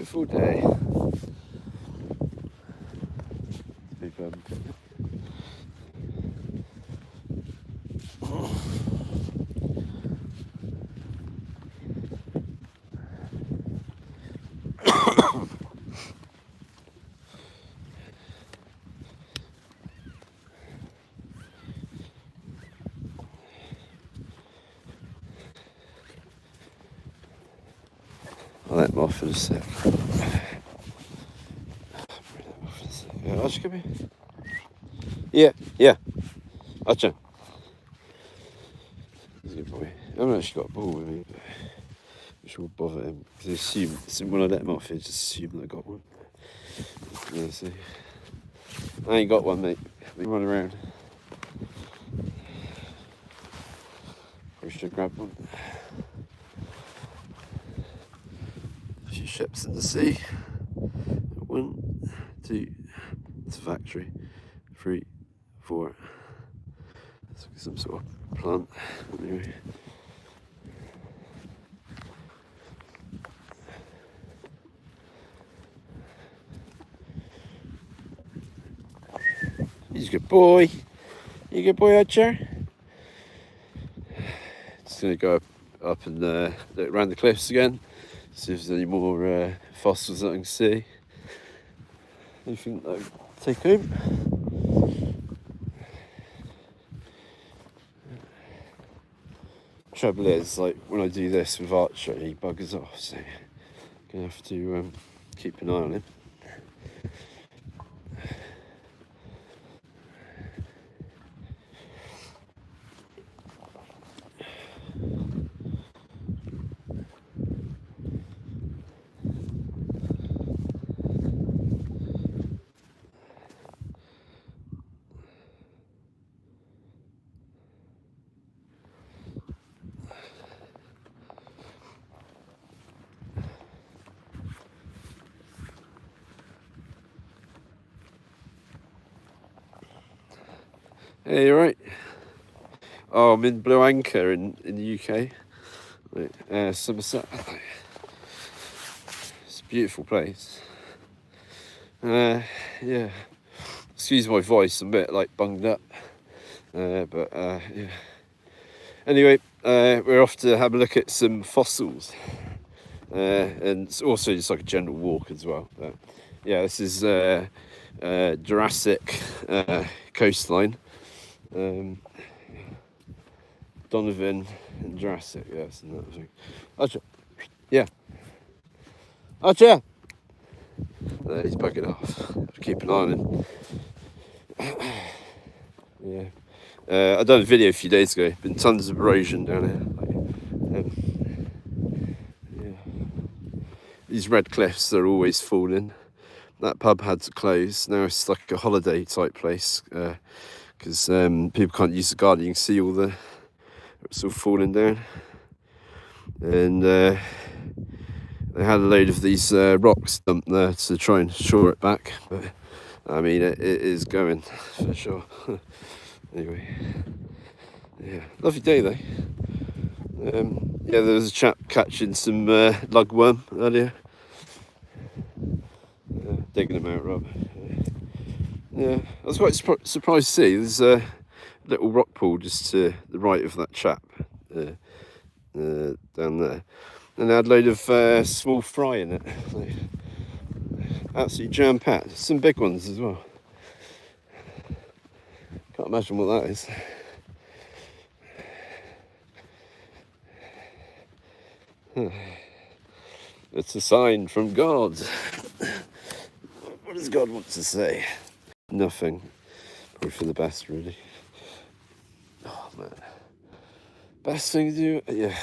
beautiful day. I'll let him off in a sec. Archie, come here. Yeah. Archie. He's a good boy. I haven't actually got a ball with me, but which will bother him. Because when I let him off, he just assumed that I got one. Yeah, see. I ain't got one, mate. We run around. Probably should grab one. A few ships in the sea. 1, 2. It's a factory. 3, 4. It's some sort of plant. Anyway. He's a good boy. You a good boy, Archer? Just gonna go up and look around the cliffs again. See if there's any more fossils that I can see. Anything that I can take home. Trouble is, like when I do this with Archer, he buggers off, so I'm gonna have to keep an eye on him. Hey, you right? Oh, I'm in Blue Anchor in the UK, Somerset. It's a beautiful place. Yeah. Excuse my voice, I'm a bit like bunged up. But yeah. Anyway, we're off to have a look at some fossils. And it's also just like a general walk as well. But yeah, this is Jurassic coastline. Donovan and Jurassic, yes, and that thing. Archer, yeah. Archer! He's bugging off. Have to keep an eye on him. Yeah. I done a video a few days ago. Been tons of erosion down here. Yeah. These red cliffs, they're always falling. That pub had to close. Now it's like a holiday type place because people can't use the garden. You can see all the it's all falling down, and they had a load of these rocks dumped there to try and shore it back. But I mean, it is going for sure. Anyway, yeah, lovely day though. Yeah, there was a chap catching some lugworm earlier. Digging them out, Rob. Yeah, I was quite surprised to see there's a little rock pool just to the right of that chap down there, and they had a load of small fry in it. Like, absolutely jam-packed. Some big ones as well. Can't imagine what that is. It's a sign from God. What does God want to say? Nothing. Probably for the best, really. Oh, man. Best thing to do? Yeah.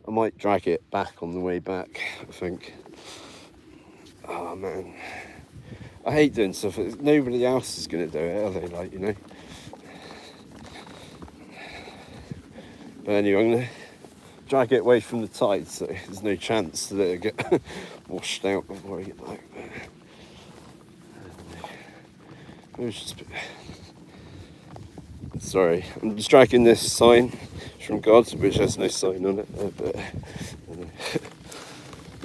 I might drag it back on the way back, I think. Oh, man. I hate doing stuff. Nobody else is going to do it, are they? Like, you know? But anyway, I'm going to drag it away from the tide, so there's no chance that it'll get washed out before I get back. Sorry, I'm just dragging this sign from God, which has no sign on it. But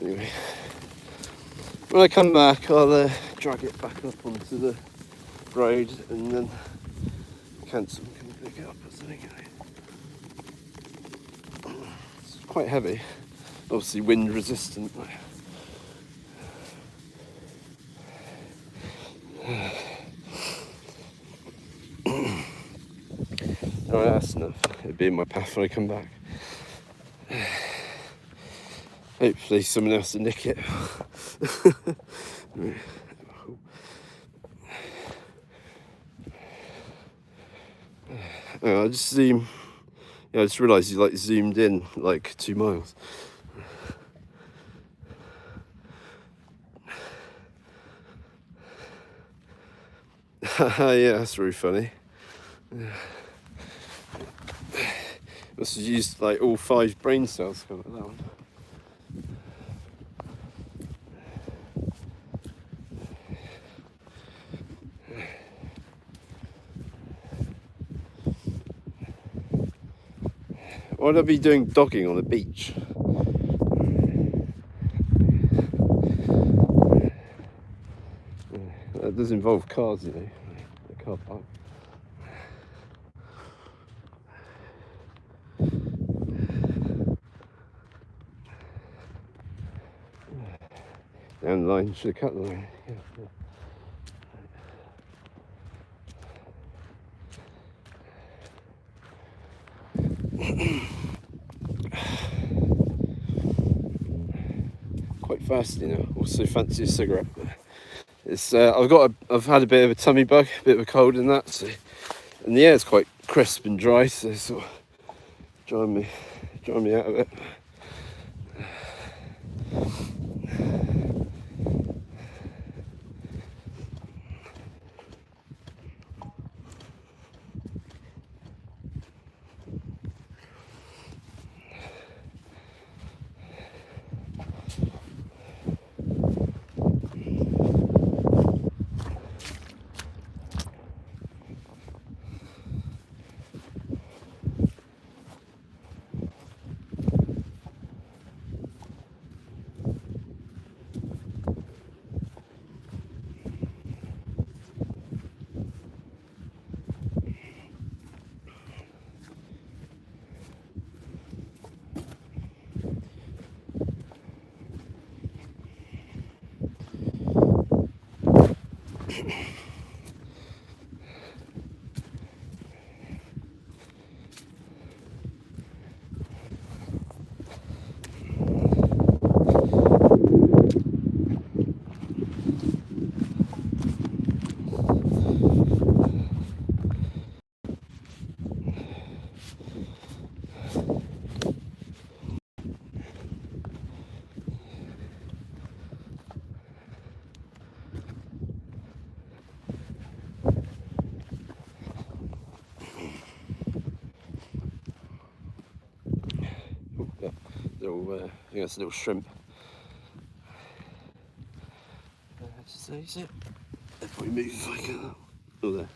anyway, when I come back, I'll drag it back up onto the road and then cancel and come pick it up or something. It's quite heavy, obviously wind resistant. Alright, that's enough. It'll be in my path when I come back. Hopefully someone else will nick it. I just zoom. Yeah, I just realised you like zoomed in like 2 miles. Yeah, that's really funny. Must have used like all 5 brain cells for that one. Why'd I be doing dogging on a beach? That does involve cars, you know, the car park. Down the line, should have cut the line. Yeah. Quite thirsty now. Also fancy a cigarette. It's I've had a bit of a tummy bug, a bit of a cold and that. So, and the air's quite crisp and dry, so it's sort of drying me out of it. I think that's a little shrimp. Just is it? If we move like that. Oh, there.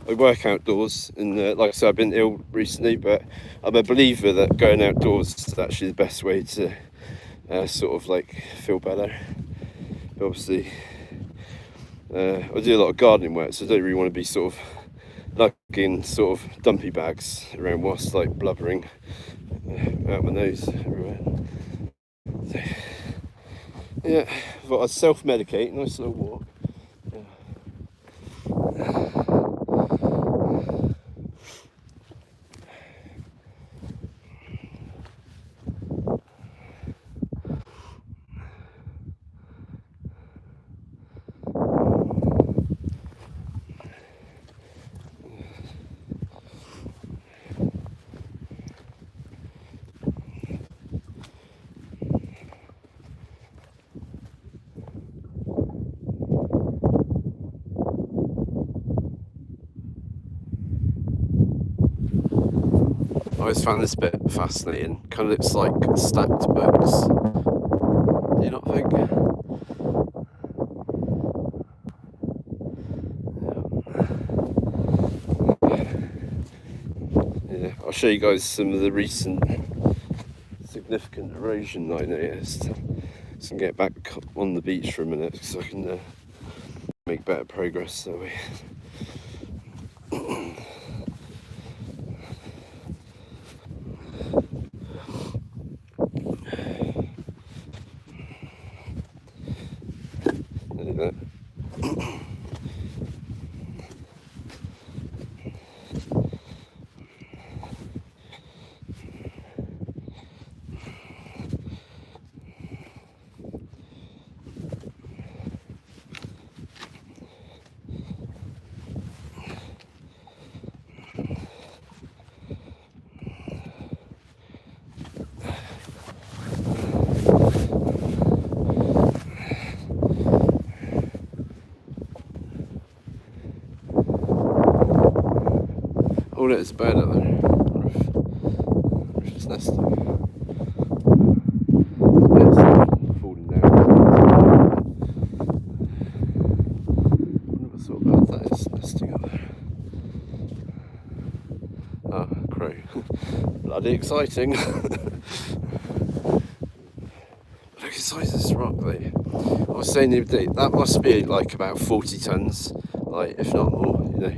I work outdoors, and like I said, I've been ill recently, but I'm a believer that going outdoors is actually the best way to sort of like feel better. But obviously, I do a lot of gardening work, so I don't really want to be sort of lugging sort of dumpy bags around whilst like blubbering out my nose everywhere. So, yeah, I thought I'd self-medicate, nice little walk. always found this bit fascinating. Kind of looks like stacked books. Do you not think? Yeah, I'll show you guys some of the recent significant erosion that I noticed. So I can get back on the beach for a minute so I can make better progress that way. Oh, there's a bird up there. Roof is nesting. It's falling down. I never thought about that. It's nesting up there. Ah, crow. Bloody exciting. Look at the size of this rock though. I was saying the other day, that must be like about 40 tons, like if not more, you know.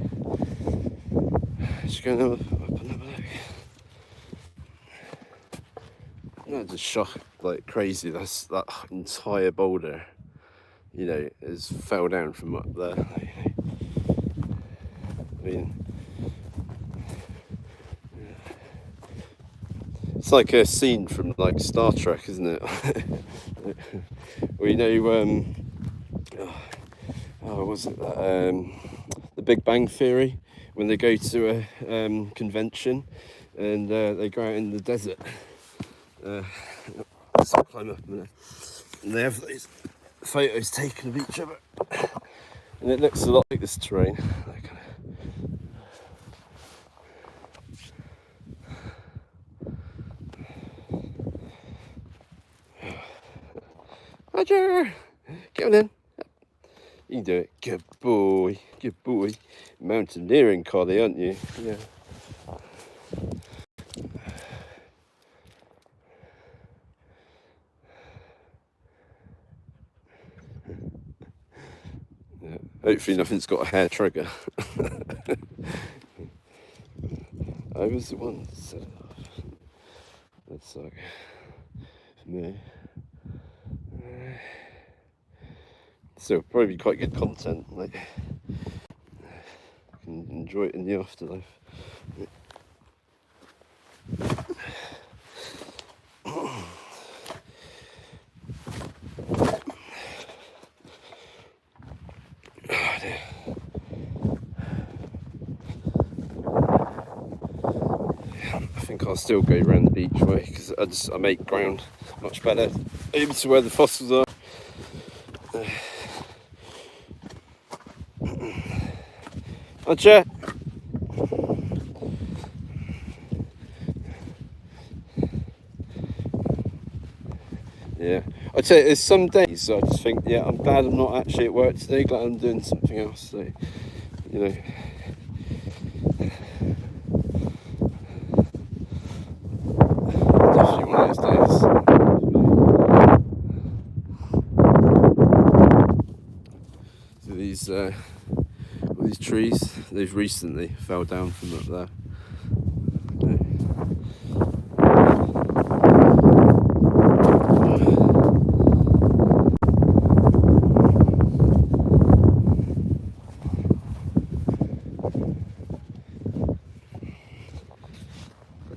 Just going up and have a look. No, just shocked like crazy. That entire boulder, you know, has fell down from up there. I mean, it's like a scene from like Star Trek, isn't it? We know, what was it? The Big Bang Theory, when they go to a convention and they go out in the desert. Let's climb up a minute. And they have these photos taken of each other. And it looks a lot like this terrain. Roger! Get on in. You can do it. Good boy. Good boy. Mountaineering, Collie, aren't you? Yeah. Yeah. Hopefully nothing's got a hair trigger. I was the one that set it off. That's like for me. So probably quite good content, like you can enjoy it in the afterlife. I think I'll still go around the beach way because I make ground much better over to where the fossils are. Roger. Yeah, I'd say there's some days I just think, yeah, I'm glad I'm not actually at work today, glad I'm doing something else, so, you know. Definitely one of those days. So these trees, they've recently fell down from up there.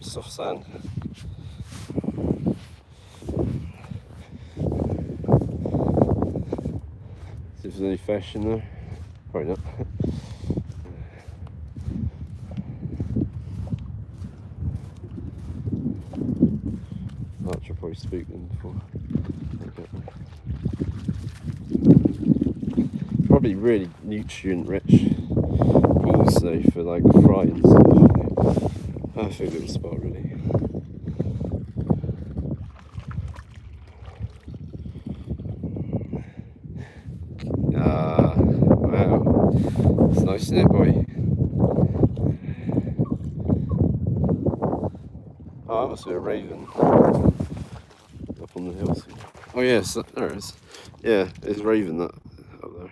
Soft sand. See if there's any fish in there. Probably not. Archer probably spooked them before. Probably really nutrient rich pools though for like fry and stuff. Perfect little spot really. nice, isn't it, boy? Oh, that must be a raven up on the hills. Oh yes, there it is. Yeah, there's a raven that up there.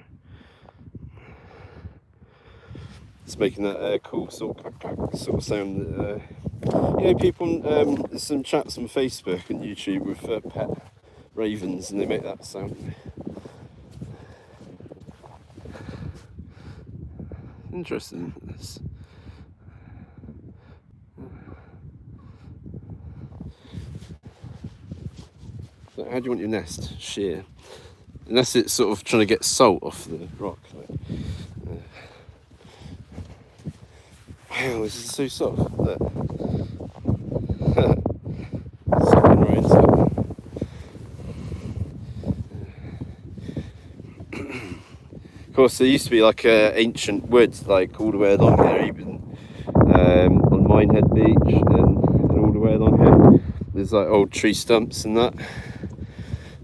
It's making that cool sort of sound. People. There's some chats on Facebook and YouTube with pet ravens, and they make that sound. Interesting. So how do you want your nest? Sheer. Unless it's sort of trying to get salt off the rock. Wow, this is so soft. Look. Sucking right into it. Of course, there used to be like ancient woods, like all the way along here, even on Minehead Beach and all the way along here. There's like old tree stumps and that.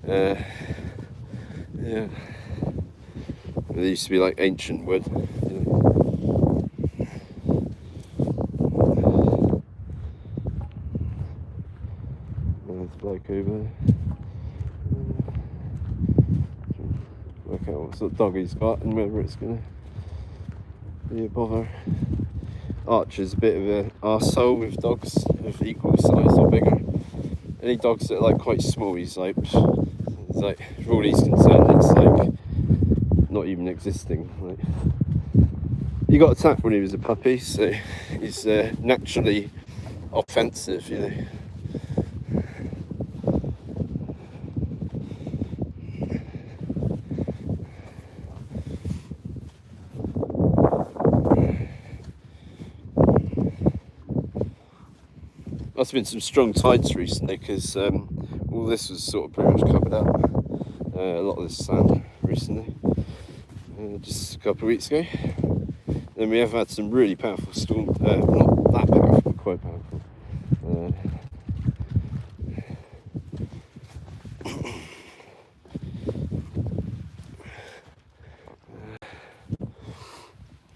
Yeah. There used to be like ancient wood. There's a bloke over there. Work out what sort of dog he's got and whether it's going to be a bother. Archer's a bit of an arsehole with dogs of equal size or bigger. Any dogs that are like quite small, he's like, for all he's concerned, it's like not even existing. Like, he got attacked when he was a puppy, so he's naturally offensive, you know. Must have been some strong tides recently because all this was sort of pretty much covered up. A lot of this sand recently, just a couple of weeks ago. Then we have had some really powerful storms, not that powerful, but quite powerful.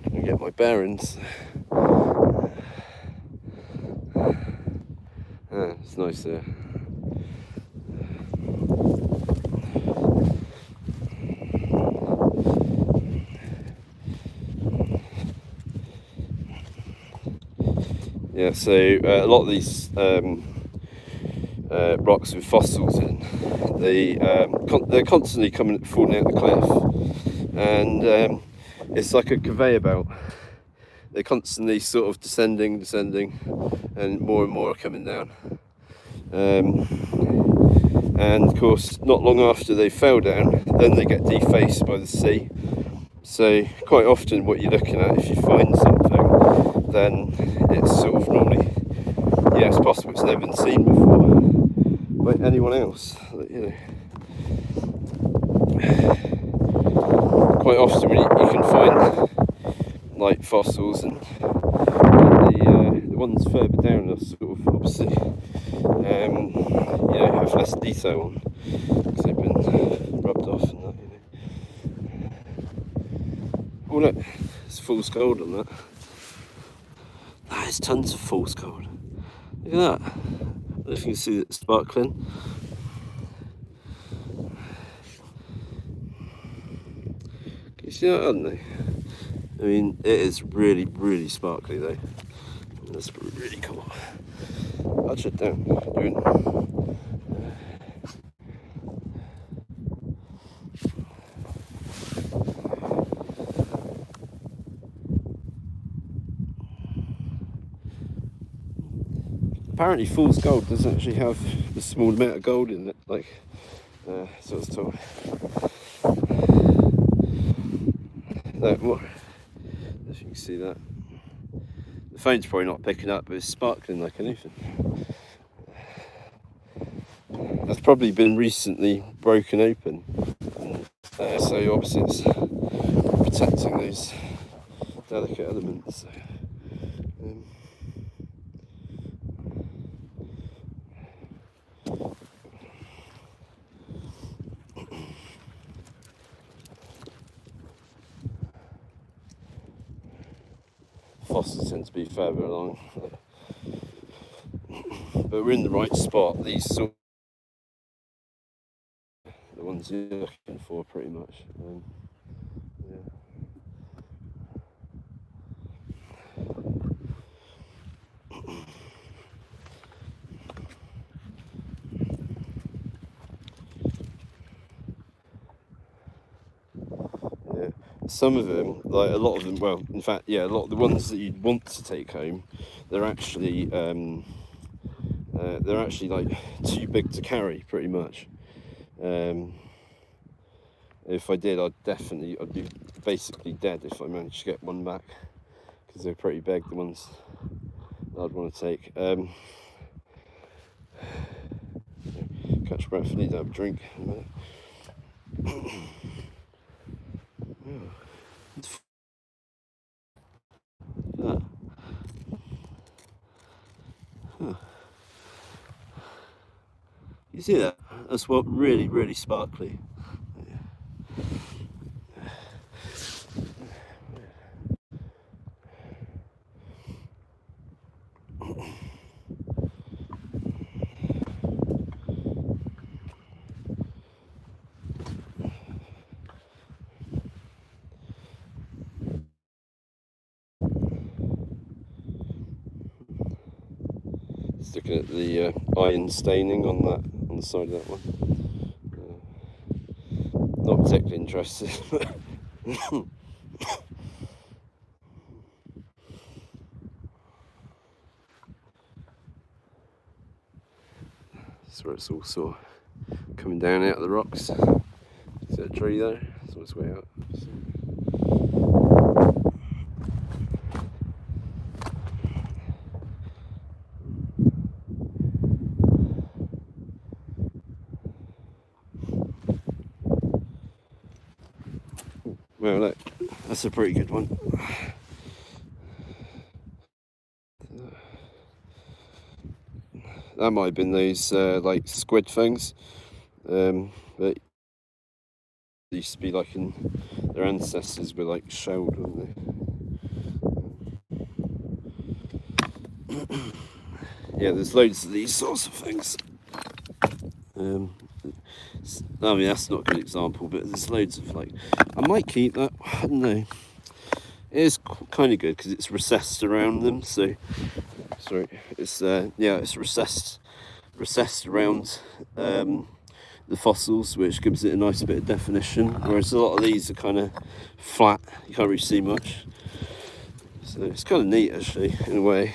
Trying to get my bearings. It's nice there. Yeah, so a lot of these rocks with fossils in, they're constantly falling out the cliff, and it's like a conveyor belt. They're constantly sort of descending, and more are coming down. And of course, not long after they fell down, then they get defaced by the sea. So quite often what you're looking at, if you find something, then it's sort of normally, it's possible it's never been seen before by anyone else. You know, quite often when you can find like fossils, and the ones further down are sort of obviously have less detail on because they've been rubbed off and that, you know. Oh look, there's fool's gold on that. There's tons of fool's gold. Look at that. I don't know if you can see it sparkling. Can you see that, haven't they? I mean, it is really, really sparkly though. That's really cool. I'll shut down. Apparently, fool's gold doesn't actually have a small amount of gold in it, like so it's told. Look, what? If you can see that. The phone's probably not picking up, but it's sparkling like anything. That's probably been recently broken open, so obviously it's protecting those delicate elements. So, fossils tend to be further along. But we're in the right spot. These sort of the ones you're looking for, pretty much. Yeah. Yeah. Some of them, like a lot of them, well, in fact, yeah, a lot of the ones that you'd want to take home, they're actually like too big to carry, pretty much. If I did, I'd be basically dead if I managed to get one back, because they're pretty big, the ones that I'd want to take. Catch breath, need to have a drink in a minute. Ah. Huh. You see that? That's what really, really sparkly. Just looking at the iron staining on the side of that one. Not particularly interested. That's where it's all sort of coming down out of the rocks. See that tree there? It's on its way out. Well, look, that's a pretty good one. That might have been those like squid things, but it used to be like their ancestors were like shelled, weren't they? Yeah, there's loads of these sorts of things. I mean, that's not a good example, but there's loads of like, I might keep that, I don't know. It is kind of good because it's recessed around them, so, sorry, it's, yeah, it's recessed around the fossils, which gives it a nice bit of definition, whereas a lot of these are kind of flat, you can't really see much. So it's kind of neat actually, in a way.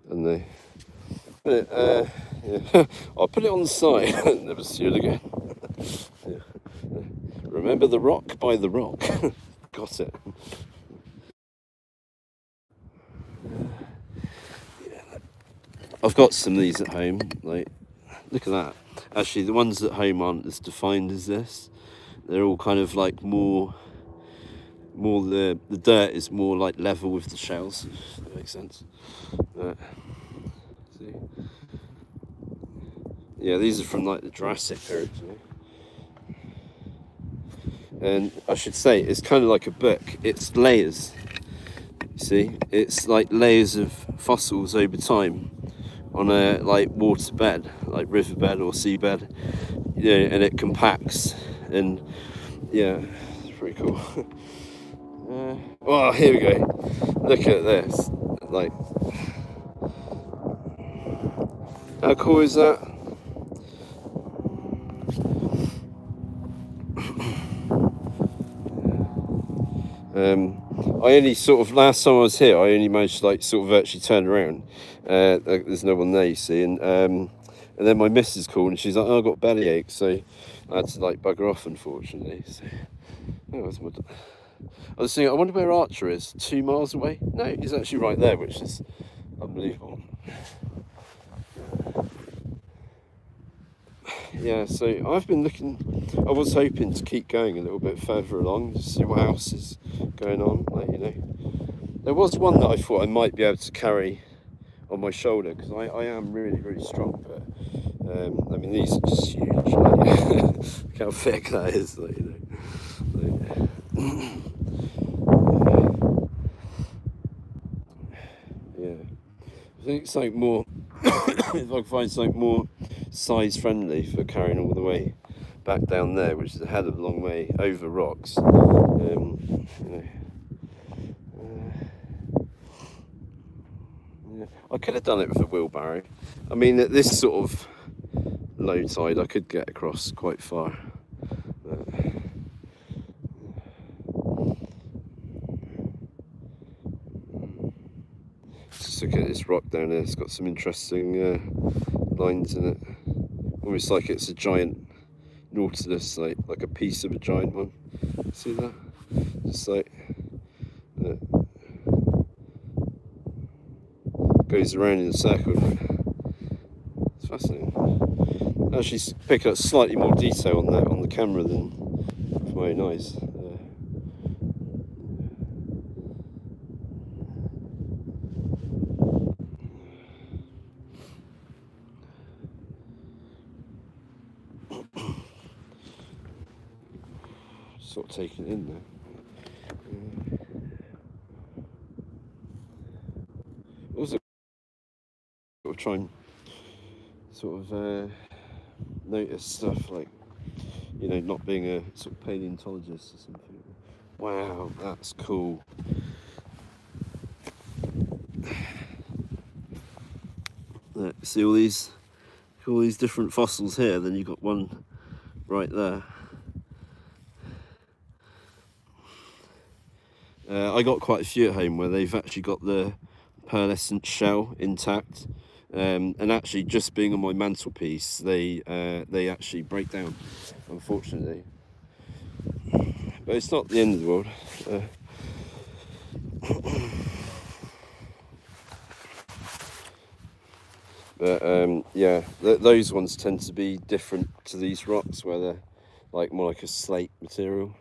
And they, yeah. I'll put it on the side and never see it again. Yeah. Remember the rock by the rock. Got it. Yeah. I've got some of these at home. Like, look at that. Actually, the ones at home aren't as defined as this. They're all kind of like more the dirt is more like level with the shells. If that makes sense. See. Yeah, these are from like the Jurassic period. And I should say, it's kind of like a book. It's layers. You see, it's like layers of fossils over time on a like waterbed, like riverbed or seabed. You know, and it compacts. And yeah, it's pretty cool. Oh, here we go. Look at this. Like, how cool is that? I only sort of, last time I was here, I only managed to like sort of virtually turn around. There's no one there, you see, and then my missus called and she's like, oh, I've got bellyache, so I had to like bugger off, unfortunately. So, oh, I was thinking, I wonder where Archer is. 2 miles away? No, he's actually right there, which is unbelievable. Yeah, so I've been looking, I was hoping to keep going a little bit further along to see what else is going on, like, you know. There was one that I thought I might be able to carry on my shoulder, because I am really, really strong, but I mean, these are just huge, like, look how thick that is, like, you Yeah, I think something more. If I can find something more size friendly for carrying all the way back down there, which is a hell of a long way over rocks. Yeah. I could have done it with a wheelbarrow. I mean, at this sort of low tide, I could get across quite far. Just look at this rock down there. It's got some interesting lines in it. Almost like it's a giant nautilus, like a piece of a giant one. See that? Just like goes around in a circle. It's fascinating. Actually, picking up slightly more detail on that on the camera than with my own eyes. Sort of taking it in there. Also, sort of try and sort of notice stuff like, you know, not being a sort of paleontologist or something. Wow, that's cool. See all these different fossils here. Then you've got one right there. I got quite a few at home where they've actually got the pearlescent shell intact, and actually just being on my mantelpiece, they actually break down, unfortunately. But it's not the end of the world. But yeah, those ones tend to be different to these rocks, where they're like more like a slate material.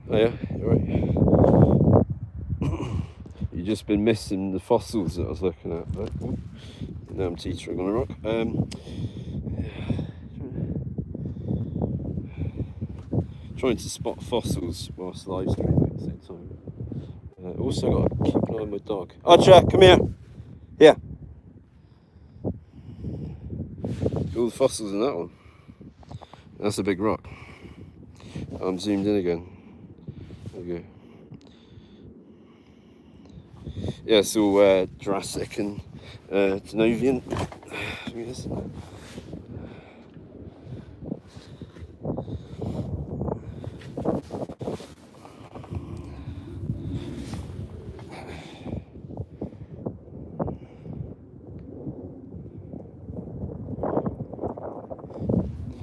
Oh yeah, you're right. You've just been missing the fossils that I was looking at. But, now I'm teetering on a rock. Trying to spot fossils whilst live streaming at the same time. Also got to keep an eye on my dog. Archer, come here. Here. All the fossils in that one. That's a big rock. I'm zoomed in again. There we go. Yeah, it's all Jurassic and Denovian.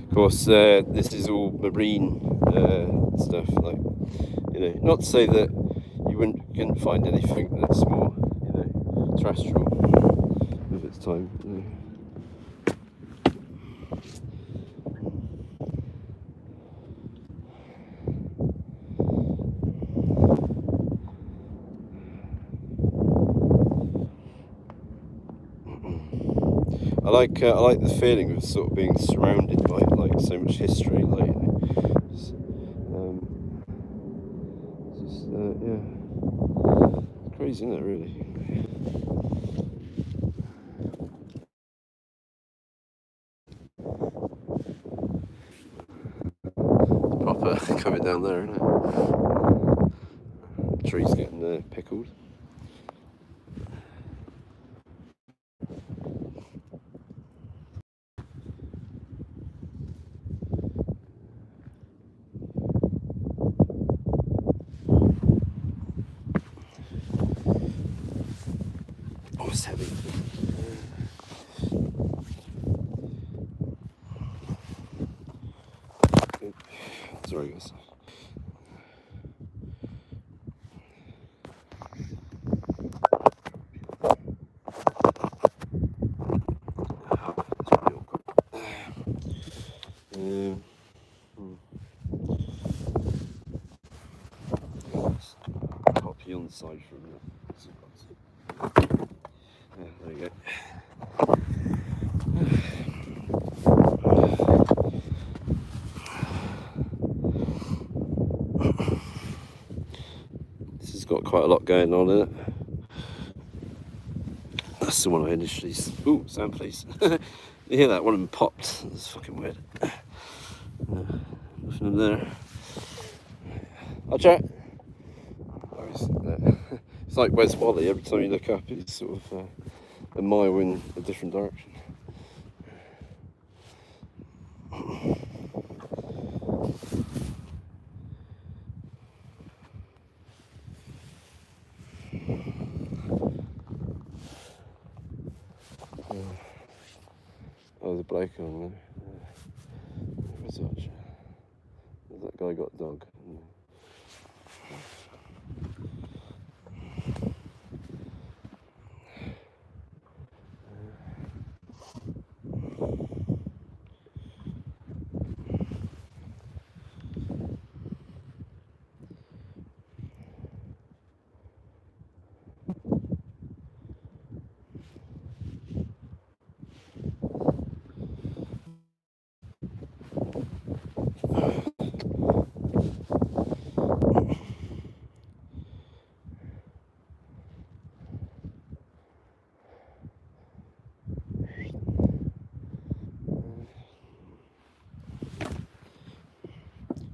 Of course, this is all marine stuff. Like, you know, not to say that you couldn't find anything that's more, you know, terrestrial with its time. You know. I like the feeling of sort of being surrounded by like so much history, like, you know, yeah, it's crazy, isn't it? Really. Proper coming down there, isn't it? Trees getting pickled. Oh, it's heavy. Sorry, guys. lucky on the side from there. Yeah, there you go. This has got quite a lot going on in it. That's the one I initially... Ooh, sound please. You hear that? One of them popped. That's fucking weird. Nothing in there. Watch out! Oh, it's like Where's Wally? Every time you look up, it's sort of a mile in a different direction. Oh, there's a bloke on there. Where's that? That guy got a dog.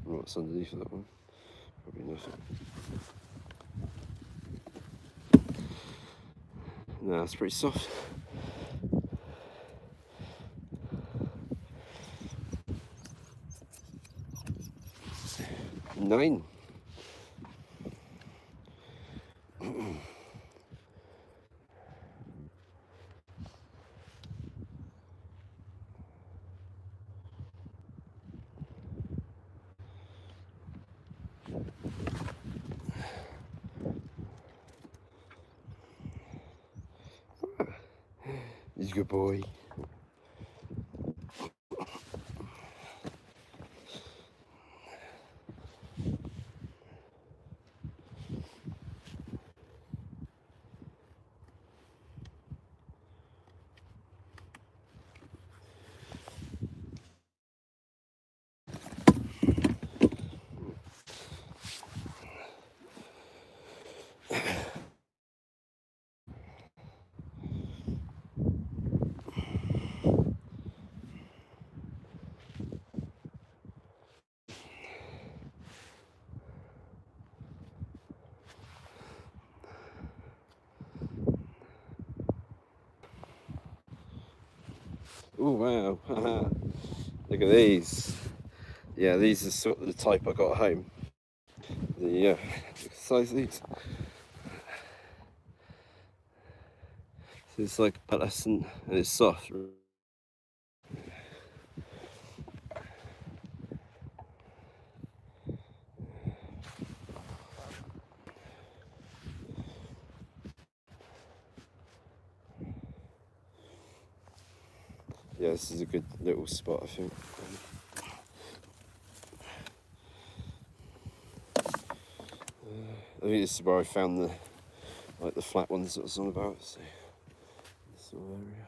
What's underneath that one? Probably nothing. No, it's pretty soft. Nine. He's a good boy. Oh wow! Look at these. Yeah, these are sort of the type I got at home. The size of these. So it's like pearlescent and it's soft. Yeah, this is a good little spot, I think. I think this is where I found the flat ones that I was on about. So this sort of area.